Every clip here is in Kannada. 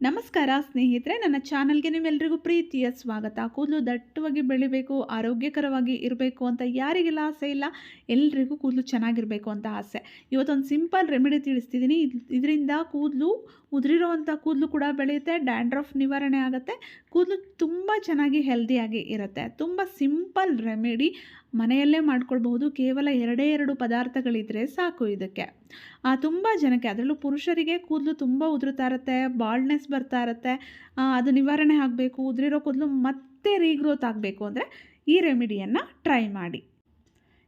ನಮಸ್ಕಾರ ಸ್ನೇಹಿತರೆ, ನನ್ನ ಚಾನಲ್ಗೆ ನಿಮ್ಮೆಲ್ಲರಿಗೂ ಪ್ರೀತಿಯ ಸ್ವಾಗತ. ಕೂದಲು ದಟ್ಟವಾಗಿ ಬೆಳಿಬೇಕು, ಆರೋಗ್ಯಕರವಾಗಿ ಇರಬೇಕು ಅಂತ ಯಾರಿಗೆಲ್ಲ ಆಸೆ ಇಲ್ಲ, ಎಲ್ರಿಗೂ ಕೂದಲು ಚೆನ್ನಾಗಿರಬೇಕು ಅಂತ ಆಸೆ. ಇವತ್ತೊಂದು ಸಿಂಪಲ್ ರೆಮಿಡಿ ತಿಳಿಸ್ತಿದ್ದೀನಿ. ಇದರಿಂದ ಕೂದಲು ಉದುರಿರೋವಂಥ ಕೂದಲು ಕೂಡ ಬೆಳೆಯುತ್ತೆ, ಡ್ಯಾಂಡ್ರಫ್ ನಿವಾರಣೆ ಆಗುತ್ತೆ, ಕೂದಲು ತುಂಬ ಚೆನ್ನಾಗಿ ಹೆಲ್ದಿಯಾಗಿ ಇರುತ್ತೆ. ತುಂಬ ಸಿಂಪಲ್ ರೆಮಿಡಿ, ಮನೆಯಲ್ಲೇ ಮಾಡ್ಕೊಳ್ಬಹುದು. ಕೇವಲ ಎರಡು ಪದಾರ್ಥಗಳಿದ್ರೆ ಸಾಕು ಇದಕ್ಕೆ. ತುಂಬ ಜನಕ್ಕೆ, ಅದರಲ್ಲೂ ಪುರುಷರಿಗೆ ಕೂದಲು ತುಂಬ ಉದುರುತ್ತಾ ಇರುತ್ತೆ, ಬಾಲ್ಡ್ನೆಸ್ ಬರ್ತಾ ಇರುತ್ತೆ. ಅದು ನಿವಾರಣೆ ಆಗಬೇಕು, ಉದುರಿರೋ ಕೂದಲು ಮತ್ತೆ ರೀಗ್ರೋತ್ ಆಗಬೇಕು ಅಂದರೆ ಈ ರೆಮಿಡಿಯನ್ನು ಟ್ರೈ ಮಾಡಿ.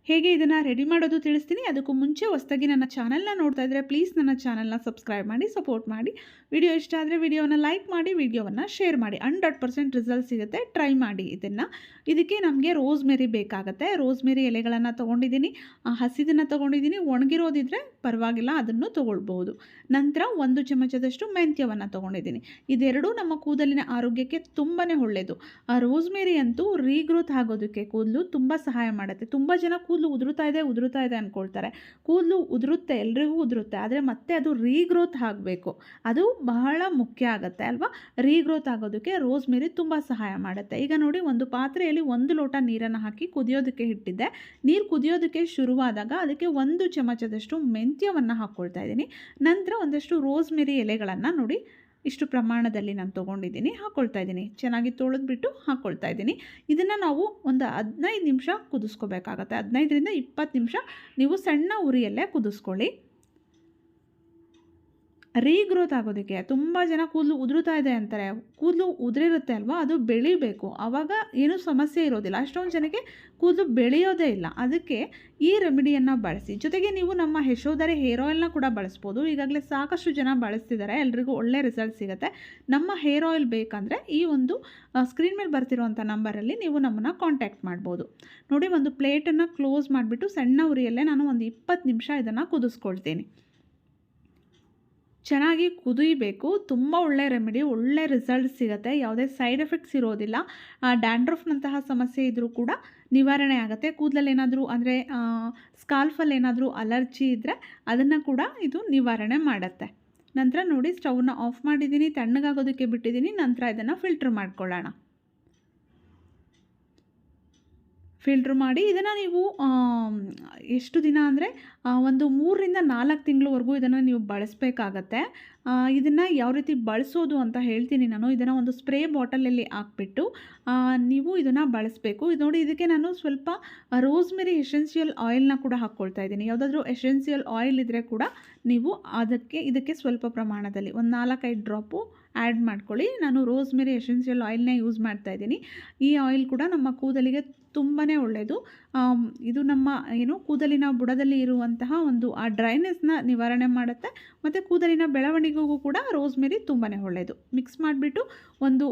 ಹೇಗೆ ಇದನ್ನು ರೆಡಿ ಮಾಡೋದು ತಿಳಿಸ್ತೀನಿ. ಅದಕ್ಕೂ ಮುಂಚೆ ಹೊಸದಾಗಿ ನನ್ನ ಚಾನಲ್ನ ನೋಡ್ತಾ ಇದ್ದರೆ ಪ್ಲೀಸ್ ನನ್ನ ಚಾನಲ್ನ ಸಬ್ಸ್ಕ್ರೈಬ್ ಮಾಡಿ, ಸಪೋರ್ಟ್ ಮಾಡಿ. ವಿಡಿಯೋ ಇಷ್ಟ ಆದರೆ ವಿಡಿಯೋವನ್ನು ಲೈಕ್ ಮಾಡಿ, ವಿಡಿಯೋವನ್ನು ಶೇರ್ ಮಾಡಿ. 100% ರಿಸಲ್ಟ್ ಸಿಗುತ್ತೆ. ಟ್ರೈ ಮಾಡಿ ಇದನ್ನು. ಇದಕ್ಕೆ ನಮಗೆ ರೋಸ್ಮೆರಿ ಬೇಕಾಗುತ್ತೆ. ರೋಸ್ಮೆರಿ ಎಲೆಗಳನ್ನು ತೊಗೊಂಡಿದ್ದೀನಿ, ಹಸಿದನ್ನು ತೊಗೊಂಡಿದ್ದೀನಿ. ಒಣಗಿರೋದಿದ್ರೆ ಪರವಾಗಿಲ್ಲ, ಅದನ್ನು ತೊಗೊಳ್ಬೋದು. ನಂತರ 1 ಚಮಚದಷ್ಟು ಮೆಂತ್ಯವನ್ನು ತೊಗೊಂಡಿದ್ದೀನಿ. ಇದೆರಡೂ ನಮ್ಮ ಕೂದಲಿನ ಆರೋಗ್ಯಕ್ಕೆ ತುಂಬಾ ಒಳ್ಳೆಯದು. ರೋಸ್ಮೆರಿ ಅಂತೂ ರೀಗ್ರೋತ್ ಆಗೋದಕ್ಕೆ ಕೂದಲು ತುಂಬ ಸಹಾಯ ಮಾಡುತ್ತೆ. ತುಂಬ ಜನ ಕೂದಲು ಉದುರುತ್ತಾ ಇದೆ ಅಂದ್ಕೊಳ್ತಾರೆ. ಕೂದಲು ಉದುರುತ್ತೆ, ಎಲ್ರಿಗೂ ಉದುರುತ್ತೆ, ಆದರೆ ಮತ್ತೆ ಅದು ರೀಗ್ರೋತ್ ಆಗಬೇಕು. ಅದು ಬಹಳ ಮುಖ್ಯ ಆಗುತ್ತೆ ಅಲ್ವಾ. ರೀಗ್ರೋತ್ ಆಗೋದಕ್ಕೆ ರೋಸ್ಮೆರಿ ತುಂಬ ಸಹಾಯ ಮಾಡುತ್ತೆ. ಈಗ ನೋಡಿ, ಒಂದು ಪಾತ್ರೆಯಲ್ಲಿ 1 ಲೋಟ ನೀರನ್ನು ಹಾಕಿ ಕುದಿಯೋದಕ್ಕೆ ಇಟ್ಟಿದ್ದೆ. ನೀರು ಕುದಿಯೋದಕ್ಕೆ ಶುರುವಾದಾಗ ಅದಕ್ಕೆ 1 ಚಮಚದಷ್ಟು ಮೆಂತ್ಯವನ್ನು ಹಾಕ್ಕೊಳ್ತಾ ಇದ್ದೀನಿ. ನಂತರ ಒಂದಷ್ಟು ರೋಸ್ಮೆರಿ ಎಲೆಗಳನ್ನು ನೋಡಿ ಇಷ್ಟು ಪ್ರಮಾಣದಲ್ಲಿ ನಾನು ತೊಗೊಂಡಿದ್ದೀನಿ, ಹಾಕ್ಕೊಳ್ತಾ ಇದ್ದೀನಿ. ಚೆನ್ನಾಗಿ ತೊಳೆದ್ಬಿಟ್ಟು ಹಾಕ್ಕೊಳ್ತಾ ಇದ್ದೀನಿ. ಇದನ್ನು ನಾವು ಒಂದು 15 ನಿಮಿಷ ಕುದಿಸ್ಕೋಬೇಕಾಗತ್ತೆ. 15ರಿಂದ 20 ನಿಮಿಷ ನೀವು ಸಣ್ಣ ಉರಿಯಲ್ಲೇ ಕುದಿಸ್ಕೊಳ್ಳಿ. ರೀಗ್ರೋತ್ ಆಗೋದಕ್ಕೆ ತುಂಬ ಜನ ಕೂದಲು ಉದುರುತ್ತಾ ಇದೆ ಅಂತಾರೆ. ಕೂದಲು ಉದುರಿರುತ್ತೆ ಅಲ್ವಾ, ಅದು ಬೆಳಿಬೇಕು, ಆವಾಗ ಏನೂ ಸಮಸ್ಯೆ ಇರೋದಿಲ್ಲ. ಅಷ್ಟೊಂದು ಜನಕ್ಕೆ ಕೂದಲು ಬೆಳೆಯೋದೇ ಇಲ್ಲ. ಅದಕ್ಕೆ ಈ ರೆಮಿಡಿಯನ್ನು ಬಳಸಿ. ಜೊತೆಗೆ ನೀವು ನಮ್ಮ ಯಶೋಧರೆ ಹೇರ್ ಆಯಿಲ್ನ ಕೂಡ ಬಳಸ್ಬೋದು. ಈಗಾಗಲೇ ಸಾಕಷ್ಟು ಜನ ಬಳಸ್ತಿದ್ದಾರೆ, ಎಲ್ರಿಗೂ ಒಳ್ಳೆ ರಿಸಲ್ಟ್ ಸಿಗುತ್ತೆ. ನಮ್ಮ ಹೇರ್ ಆಯಿಲ್ ಬೇಕಂದರೆ ಈ ಒಂದು ಸ್ಕ್ರೀನ್ ಮೇಲೆ ಬರ್ತಿರೋವಂಥ ನಂಬರಲ್ಲಿ ನೀವು ನಮ್ಮನ್ನು ಕಾಂಟ್ಯಾಕ್ಟ್ ಮಾಡ್ಬೋದು. ನೋಡಿ, ಒಂದು ಪ್ಲೇಟನ್ನು ಕ್ಲೋಸ್ ಮಾಡಿಬಿಟ್ಟು ಸಣ್ಣ ಉರಿಯಲ್ಲೇ ನಾನು ಒಂದು 20 ನಿಮಿಷ ಇದನ್ನು ಕುದಿಸ್ಕೊಳ್ತೀನಿ. ಚೆನ್ನಾಗಿ ಕುದಿಯಬೇಕು. ತುಂಬ ಒಳ್ಳೆ ರೆಮಿಡಿ, ಒಳ್ಳೆ ರಿಸಲ್ಟ್ ಸಿಗುತ್ತೆ. ಯಾವುದೇ ಸೈಡ್ ಎಫೆಕ್ಟ್ಸ್ ಇರೋದಿಲ್ಲ. ಡ್ಯಾಂಡ್ರಫ್ನಂತಹ ಸಮಸ್ಯೆ ಇದ್ದರೂ ಕೂಡ ನಿವಾರಣೆ ಆಗುತ್ತೆ. ಕೂದಲಲ್ಲಿ ಏನಾದರೂ ಅಂದರೆ ಸ್ಕಾಲ್ಫಲ್ಲಿ ಏನಾದರೂ ಅಲರ್ಜಿ ಇದ್ದರೆ ಅದನ್ನು ಕೂಡ ಇದು ನಿವಾರಣೆ ಮಾಡುತ್ತೆ. ನಂತರ ನೋಡಿ, ಸ್ಟವ್ನ ಆಫ್ ಮಾಡಿದ್ದೀನಿ, ತಣ್ಣಗಾಗೋದಕ್ಕೆ ಬಿಟ್ಟಿದ್ದೀನಿ. ನಂತರ ಇದನ್ನು ಫಿಲ್ಟ್ರ್ ಮಾಡ್ಕೊಳ್ಳೋಣ. ಫಿಲ್ಟ್ರ್ ಮಾಡಿ ಇದನ್ನು ನೀವು ಎಷ್ಟು ದಿನ ಅಂದರೆ ಒಂದು 3ರಿಂದ 4 ತಿಂಗಳವರೆಗೂ ಇದನ್ನು ನೀವು ಬಳಸಬೇಕಾಗತ್ತೆ. ಇದನ್ನು ಯಾವ ರೀತಿ ಬಳಸೋದು ಅಂತ ಹೇಳ್ತೀನಿ ನಾನು. ಇದನ್ನು ಒಂದು ಸ್ಪ್ರೇ ಬಾಟಲಲ್ಲಿ ಹಾಕ್ಬಿಟ್ಟು ನೀವು ಇದನ್ನು ಬಳಸಬೇಕು. ಇದು ನೋಡಿ, ಇದಕ್ಕೆ ನಾನು ಸ್ವಲ್ಪ ರೋಸ್ಮೆರಿ ಎಸೆನ್ಷಿಯಲ್ ಆಯಿಲ್ನ ಕೂಡ ಹಾಕ್ಕೊಳ್ತಾ ಇದ್ದೀನಿ. ಯಾವುದಾದ್ರೂ ಎಸೆನ್ಷಿಯಲ್ ಆಯಿಲ್ ಇದ್ದರೆ ಕೂಡ ನೀವು ಇದಕ್ಕೆ ಸ್ವಲ್ಪ ಪ್ರಮಾಣದಲ್ಲಿ ಒಂದು 4-5 ಡ್ರಾಪು ಆ್ಯಡ್ ಮಾಡ್ಕೊಳ್ಳಿ. ನಾನು ರೋಸ್ಮೆರಿ ಎಸೆನ್ಷಿಯಲ್ ಆಯಿಲ್ನೇ ಯೂಸ್ ಮಾಡ್ತಾ ಇದ್ದೀನಿ. ಈ ಆಯಿಲ್ ಕೂಡ ನಮ್ಮ ಕೂದಲಿಗೆ ತುಂಬಾ ಒಳ್ಳೆಯದು. ಇದು ನಮ್ಮ ಕೂದಲಿನ ಬುಡದಲ್ಲಿ ಇರುವಂತಹ ಒಂದು ಆ ಡ್ರೈನೆಸ್ನ ನಿವಾರಣೆ ಮಾಡುತ್ತೆ, ಮತ್ತು ಕೂದಲಿನ ಬೆಳವಣಿಗೆಗೂ ಕೂಡ ರೋಸ್ಮೆರಿ ತುಂಬಾ ಒಳ್ಳೆಯದು. ಮಿಕ್ಸ್ ಮಾಡಿಬಿಟ್ಟು ಒಂದು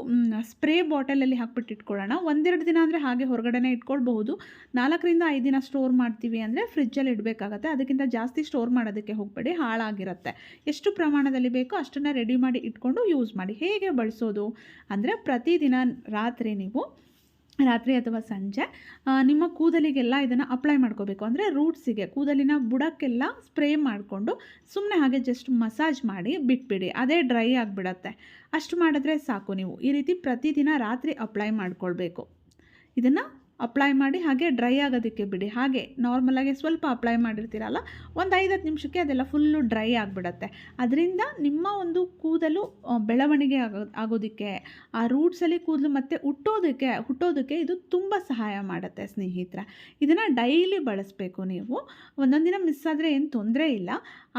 ಸ್ಪ್ರೇ ಬಾಟಲಲ್ಲಿ ಹಾಕ್ಬಿಟ್ಟು ಇಟ್ಕೊಳ್ಳೋಣ. 1-2 ದಿನ ಅಂದರೆ ಹಾಗೆ ಹೊರಗಡೆನೇ ಇಟ್ಕೊಳ್ಬಹುದು. 4ರಿಂದ 5 ದಿನ ಸ್ಟೋರ್ ಮಾಡ್ತೀವಿ ಅಂದರೆ ಫ್ರಿಜ್ಜಲ್ಲಿ ಇಡಬೇಕಾಗತ್ತೆ. ಅದಕ್ಕಿಂತ ಜಾಸ್ತಿ ಸ್ಟೋರ್ ಮಾಡೋದಕ್ಕೆ ಹೋಗಬೇಡಿ, ಹಾಳಾಗಿರುತ್ತೆ. ಎಷ್ಟು ಪ್ರಮಾಣದಲ್ಲಿ ಬೇಕೋ ಅಷ್ಟನ್ನು ರೆಡಿ ಮಾಡಿ ಇಟ್ಕೊಂಡು ಯೂಸ್ ಮಾಡಿ. ಹೇಗೆ ಬಳಸೋದು ಅಂದರೆ, ಪ್ರತಿದಿನ ರಾತ್ರಿ ಅಥವಾ ಸಂಜೆ ನಿಮ್ಮ ಕೂದಲಿಗೆಲ್ಲ ಇದನ್ನು ಅಪ್ಲೈ ಮಾಡ್ಕೋಬೇಕು. ಅಂದರೆ ರೂಟ್ಸಿಗೆ, ಕೂದಲಿನ ಬುಡಕ್ಕೆಲ್ಲ ಸ್ಪ್ರೇ ಮಾಡಿಕೊಂಡು ಸುಮ್ಮನೆ ಹಾಗೆ ಜಸ್ಟ್ ಮಸಾಜ್ ಮಾಡಿ ಬಿಟ್ಬಿಡಿ. ಅದೇ ಡ್ರೈ ಆಗಿಬಿಡತ್ತೆ. ಅಷ್ಟು ಮಾಡಿದ್ರೆ ಸಾಕು. ನೀವು ಈ ರೀತಿ ಪ್ರತಿದಿನ ರಾತ್ರಿ ಅಪ್ಲೈ ಮಾಡ್ಕೊಳ್ಬೇಕು. ಇದನ್ನು ಅಪ್ಲೈ ಮಾಡಿ ಹಾಗೆ ಡ್ರೈ ಆಗೋದಕ್ಕೆ ಬಿಡಿ. ಹಾಗೆ ನಾರ್ಮಲಾಗಿ ಸ್ವಲ್ಪ ಅಪ್ಲೈ ಮಾಡಿರ್ತೀರಲ್ಲ, ಒಂದು 5-10 ನಿಮಿಷಕ್ಕೆ ಅದೆಲ್ಲ ಫುಲ್ಲು ಡ್ರೈ ಆಗಿಬಿಡತ್ತೆ. ಅದರಿಂದ ನಿಮ್ಮ ಒಂದು ಕೂದಲು ಬೆಳವಣಿಗೆ ಆಗೋದಕ್ಕೆ, ಆ ರೂಟ್ಸಲ್ಲಿ ಕೂದಲು ಮತ್ತು ಹುಟ್ಟೋದಕ್ಕೆ ಇದು ತುಂಬ ಸಹಾಯ ಮಾಡುತ್ತೆ ಸ್ನೇಹಿತರೆ. ಇದನ್ನು ಡೈಲಿ ಬಳಸಬೇಕು ನೀವು. ಒಂದೊಂದು ದಿನ ಮಿಸ್ ಆದರೆ ಏನು ತೊಂದರೆ ಇಲ್ಲ.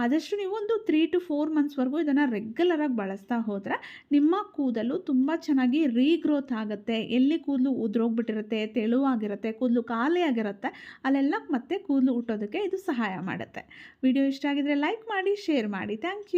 ಆದಷ್ಟು ನೀವು ಒಂದು 3 to 4 ಮಂತ್ಸ್ವರೆಗೂ ಇದನ್ನು ರೆಗ್ಯುಲರಾಗಿ ಬಳಸ್ತಾ ಹೋದರೆ ನಿಮ್ಮ ಕೂದಲು ತುಂಬ ಚೆನ್ನಾಗಿ ರೀಗ್ರೋತ್ ಆಗುತ್ತೆ. ಎಲ್ಲಿ ಕೂದಲು ಉದುರೋಗ್ಬಿಟ್ಟಿರುತ್ತೆ, ತೆಳುವಾಗಿರುತ್ತೆ, ಕೂದಲು ಖಾಲಿಯಾಗಿರುತ್ತೆ, ಅಲ್ಲೆಲ್ಲ ಮತ್ತೆ ಕೂದಲು ಹುಟ್ಟೋದಕ್ಕೆ ಇದು ಸಹಾಯ ಮಾಡುತ್ತೆ. ವಿಡಿಯೋ ಇಷ್ಟ ಆಗಿದರೆ ಲೈಕ್ ಮಾಡಿ, ಶೇರ್ ಮಾಡಿ. Thank you.